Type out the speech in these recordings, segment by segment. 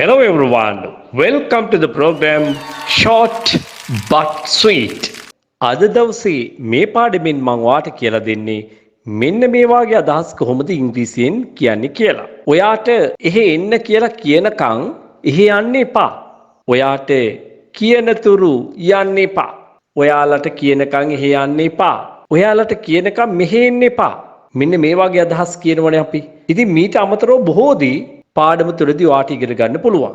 Hello everyone, welcome to the program Short but Sweet. අද දවසේ මේ පාඩමෙන් මම ඔයාට කියලා දෙන්නේ මෙන්න මේ වාගේ අදහස් කොහොමද ඉංග්‍රීසියෙන් කියන්නේ කියලා. ඔයාට එහෙ එන්න කියලා කියනකම් එහෙ යන්න එපා. ඔයාට කියනතුරු යන්න එපා. ඔයාලට කියනකම් එහෙ යන්න එපා. ඔයාලට කියනකම් මෙහෙ එන්න එපා. මෙන්න මේ වාගේ අදහස් කියනවනේ අපි. ඉතින් මීට අමතරව බොහෝ දී පාඩම තුළදී ඔයාට ඉගෙන ගන්න පුළුවන්.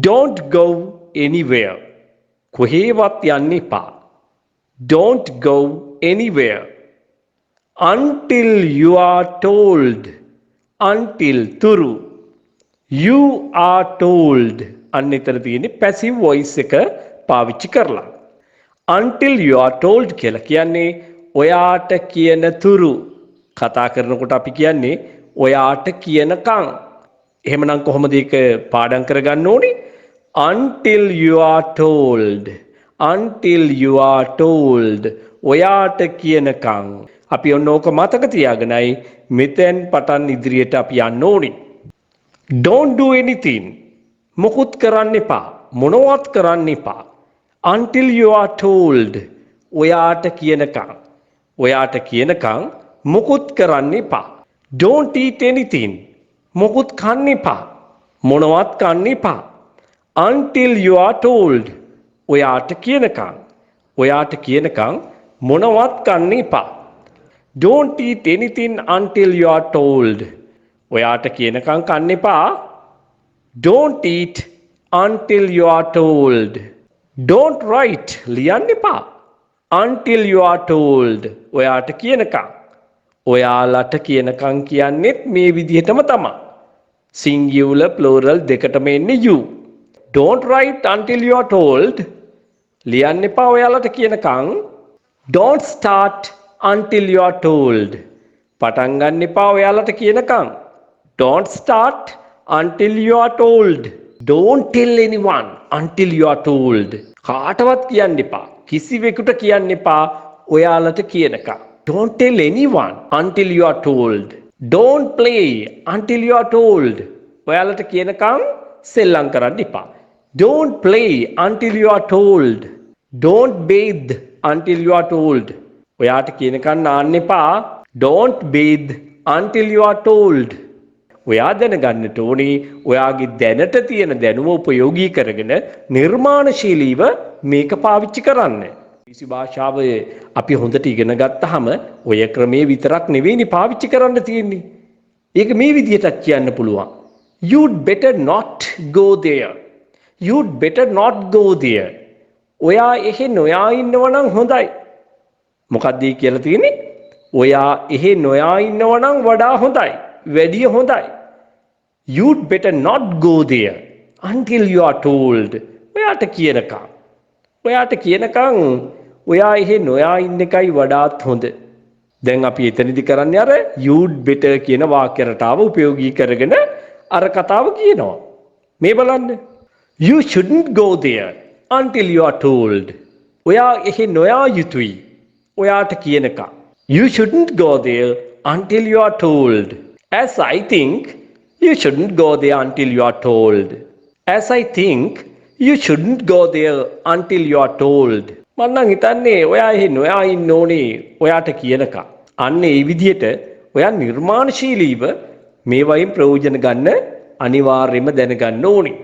Don't go anywhere. කොහේවත් යන්න එපා. Don't go anywhere until you are told. Until තුරු. You are told. අන්න එතන තියෙන්නේ passive voice එක පාවිච්චි කරලා. Until you are told කියලා කියන්නේ ඔයාට කියන තුරු. කතා කරනකොට අපි කියන්නේ ඔයාට කියනකම්. එහෙමනම් කොහොමද ඒක පාඩම් කරගන්න ඕනේ? Until you are told. Until you are told. ඔයාට කියනකම්. අපි ඔන්න ඕක මතක තියාගෙනයි මෙතෙන් පටන් ඉදිරියට අපි යන්න ඕනේ. Don't do anything. මොකුත් කරන්න එපා. මොනවත් කරන්න එපා. Until you are told. ඔයාට කියනකම්. ඔයාට කියනකම් මොකුත් කරන්න එපා. Don't eat anything. මොකුත් කන්න එපා. මොනවත් කන්න එපා. Until you are told. ඔයාට කියනකම්. ඔයාට කියනකම් මොනවත් කන්න එපා. Don't eat anything until you are told. ඔයාට කියනකම් කන්න එපා. Don't eat until you are told. Don't write. ලියන්න එපා. Until you are told. ඔයාට කියනකම්. ඔයාලට කියනකම් කියන්නේත් මේ විදිහටම තමයි. Singular plural දෙකටම එන්නේ you. Don't write until you are told. ලියන්න එපා ඔයාලට කියනකම්. Don't start until you are told. පටන් ගන්න එපා ඔයාලට කියනකම්. Don't start until you are told. Don't tell anyone until you are told. කාටවත් කියන්න එපා. කිසිවෙකුට කියන්න එපා ඔයාලට කියනකම්. Don't tell anyone until you are told. Don't play until you are told. ඔයාලට කියනකම් සෙල්ලම් කරන්න එපා. Don't play until you are told. Don't bathe until you are told. ඔයාට කියනකම් නාන්න එපා. Don't bathe until you are told. ඔයා දැනගන්නට ඕනේ ඔයාගේ දැනට තියෙන දැනුම උපයෝගී කරගෙන නිර්මාණශීලීව මේක පාවිච්චි කරන්න. ඉංග්‍රීසි භාෂාව අපි හොඳට ඉගෙන ගත්තාම ඔය ක්‍රමයේ විතරක් නෙවෙයිනේ පාවිච්චි කරන්න තියෙන්නේ. ඒක මේ විදිහටත් කියන්න පුළුවන්. You'd better not go there. You'd better not go there. ඔයා එහෙ නොයා ඉන්නව නම් හොඳයි. මොකක්ද කියලා තියෙන්නේ? ඔයා එහෙ නොයා ඉන්නව නම් වඩා හොඳයි. වැඩිය හොඳයි. You'd better not go there until you are told. ඔයාට කියනකම්. ඔයාට කියනකම් ඔයා එහෙ නොයා ඉන්න එකයි වඩාත් හොඳ. දැන් අපි එතනදි කරන්නේ අර you'd better කියන වාක්‍ය රටාව උපයෝගී කරගෙන අර කතාව කියනවා. මේ බලන්න. You shouldn't go there until you are told. ඔයා එහෙ නොයා යුතුයි. ඔයාට කියනකම්. You shouldn't go there until you are told. As I think, you shouldn't go there until you are told. As I think, you shouldn't go there until you are told. මම නම් හිතන්නේ ඔයා එහෙ නොයා ඉන්න ඕනේ ඔයාට කියනකම්. අන්න ඒ විදිහට ඔයා නිර්මාණශීලීව මේ වයින් ප්‍රයෝජන ගන්න අනිවාර්යයෙන්ම දැනගන්න ඕනේ.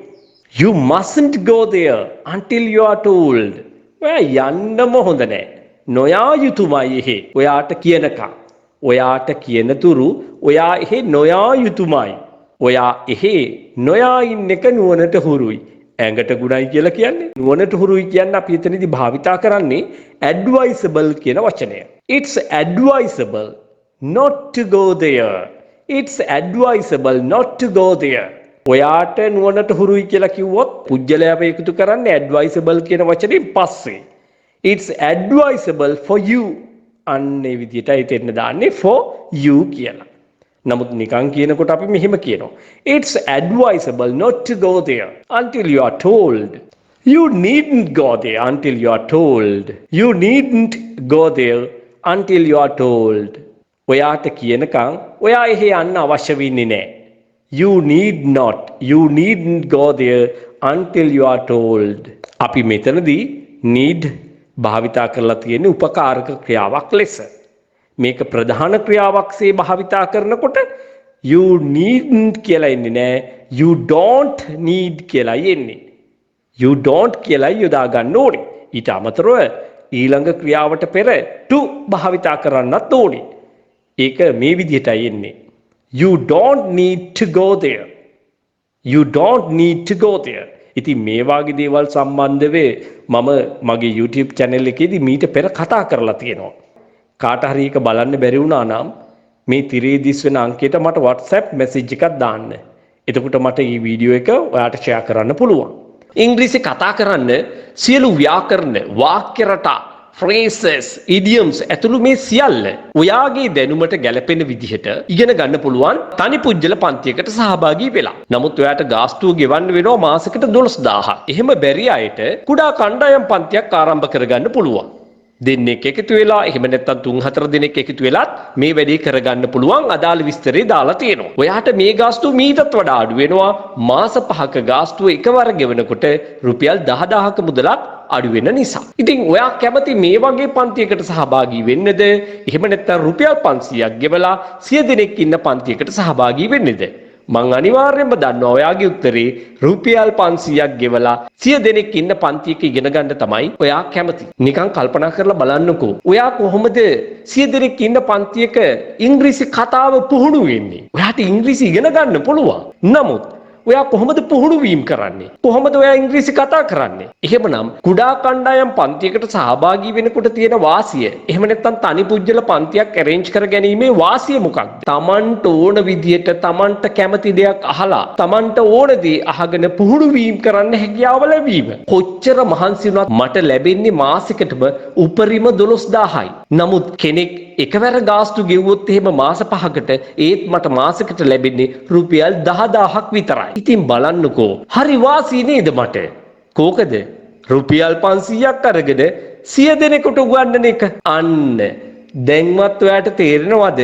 You mustn't go there until you are told. ඔයා යන්නම හොඳ නැහැ. නොයා යුතුමයි එහෙ ඔයාට කියනකම්. ඔයාට කියනතුරු ඔයා එහෙ නොයා යුතුමයි. ඔයා එහෙ නොයා ඉන්න එක නුවණට හුරුයි. ඇඟට ගුණයි කියලා කියන්නේ. නුවණට හුරුයි කියන්නේ අපි එතනදී භාවිතා කරන්නේ advisable කියන වචනය. It's advisable not to go there. It's advisable not to go there. ඔයාට නුවණට හුරුයි කියලා කිව්වොත් පුජ්‍යලයාව එකතු කරන්නේ advisable කියන වචනේ පස්සේ. It's advisable for you. අන්නේ විදිහටයි එතන දාන්නේ for you කියලා. නමුත් නිකන් කියනකොට අපි මෙහෙම කියනවා. It's advisable not to go there until you are told. You needn't go there until you are told. You needn't go there until you are told. ඔයාට කියනකම් ඔයා එහෙ යන්න අවශ්‍ය වෙන්නේ නැහැ. You need not. You needn't go there until you are told. අපි මෙතනදී need භාවිතා කරලා තියෙන්නේ උපකාරක ක්‍රියාවක් ලෙස. මේක ප්‍රධාන ක්‍රියාවක්සේ භාවිතා කරනකොට you needn't කියලා එන්නේ නැහැ. You don't need කියලා එන්නේ. You don't කියලා යොදා ගන්න ඕනේ. ඊට අමතරව ඊළඟ ක්‍රියාවට පෙර to භාවිතා කරන්නත් ඕනේ. ඒක මේ විදිහටයි එන්නේ. You don't need to go there. You don't need to go there. ඉතින් මේ වාගේ දේවල් සම්බන්ධව මම මගේ YouTube channel එකේදී මීට පෙර කතා කරලා තියෙනවා. කාට හරි එක බලන්න බැරි වුණා නම් මේ තිරේ දිස් වෙන අංකයට මට WhatsApp message එකක් දාන්න. එතකොට මට මේ වීඩියෝ එක ඔයාලට share කරන්න පුළුවන්. ඉංග්‍රීසි කතා කරන්න සියලු ව්‍යාකරණ, වාක්‍ය රටා, phrases, idioms ඇතුළු මේ සියල්ල ඔයාගේ දැනුමට ගැලපෙන විදිහට ඉගෙන ගන්න පුළුවන් තනි පුජ්‍යල පන්තියකට සහභාගී වෙලා. නමුත් ඔයාට ගාස්තුව ගෙවන්න වෙනවා මාසෙකට 12000ක්. එහෙම බැරි අයට කුඩා කණ්ඩායම් පන්තියක් ආරම්භ කරගන්න පුළුවන්. දෙන්නෙක් එකතු වෙලා එහෙම නැත්නම් 3-4 දෙනෙක් එකතු වෙලත් මේ වැඩේ කරගන්න පුළුවන්. අදාළ විස්තරේ දාලා තියෙනවා. ඔයාට මේ ගාස්තුව මීටත් වඩා අඩු වෙනවා. මාස 5ක ගාස්තුව එකවර ගෙවනකොට රුපියල් 10000ක මුදලක් අඩු වෙන නිසා. ඉතින් ඔයා කැමති මේ වගේ පන්තියකට සහභාගී වෙන්නද? එහෙම නැත්නම් රුපියල් 500ක් ගෙවලා 100 දෙනෙක් ඉන්න පන්තියකට සහභාගී වෙන්නද? මං අනිවාර්යෙන්ම දන්නවා ඔයාගේ උත්තරේ රුපියල් 500ක් ගෙවලා 100 දෙනෙක් ඉන්න පන්තියක ඉගෙන ගන්න තමයි ඔයා කැමති. නිකන් කල්පනා කරලා බලන්නකෝ. ඔයා කොහොමද 100 දෙනෙක් ඉන්න පන්තියක ඉංග්‍රීසි කතාව පුහුණු වෙන්නේ? ඔයාට ඉංග්‍රීසි ඉගෙන ගන්න පුළුවන්. නමුත් ඔයා කොහොමද පුහුණු වීම කරන්නේ? කොහොමද ඔයා ඉංග්‍රීසි කතා කරන්නේ? එහෙමනම් කුඩා කණ්ඩායම් පන්තියකට සහභාගී වෙනකොට තියෙන වාසිය, එහෙම නැත්නම් තනි පුජ්‍යල පන්තියක් arrange කර ගැනීමේ වාසිය මොකක්ද? Tamanට ඕන විදියට Tamanට කැමති දෙයක් අහලා, Tamanට ඕන දේ අහගෙන පුහුණු වීම කරන්න හැකියාව ලැබීම. කොච්චර මහන්සි වුණත් මට ලැබෙන්නේ මාසෙකටම උපරිම 12000යි. නමුත් කෙනෙක් එකවර ගාස්තු ගෙවුවොත් එහෙම මාස 5කට ඒත් මට මාසෙකට ලැබෙන්නේ රුපියල් 10000ක් විතරයි. ඉතින් බලන්නකෝ. හරි වාසි නේද මට? කෝකද? රුපියල් 500ක් අරගෙන 100 දෙනෙකුට උගන්වන එක. අන්න දැන්වත් ඔයාට තේරෙනවද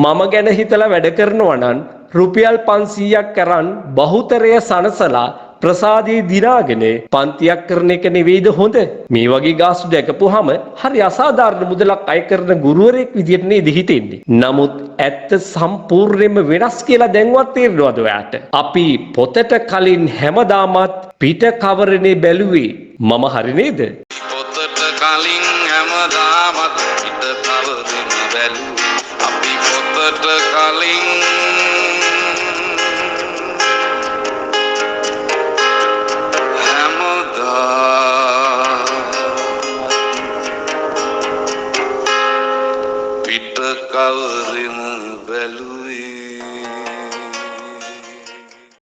මම ගැන හිතලා වැඩ කරනවා නම් රුපියල් 500ක් කරන් බහුතරය සනසලා ප්‍රසාදේ දිනාගෙන පන්තියක් කරන එක නෙවෙයිද හොඳ? මේ වගේ ගාස්තු දැකපුවාම හරි අසාධාරණ මුදලක් අය කරන ගුරුවරයෙක් විදියට නේද හිතෙන්නේ. නමුත් ඇත්ත සම්පූර්ණයෙන්ම වෙනස් කියලා දැන්වත් තේරෙනවද ඔයාට? අපි පොතට කලින් හැමදාමත් පිට කවරනේ බැලුවේ. මම හරි නේද? පොතට කලින් හැමදාමත් පිට කවරනේ බැලුවේ. අපි පොතට කලින් පිට කවරෙම බැලුවේ.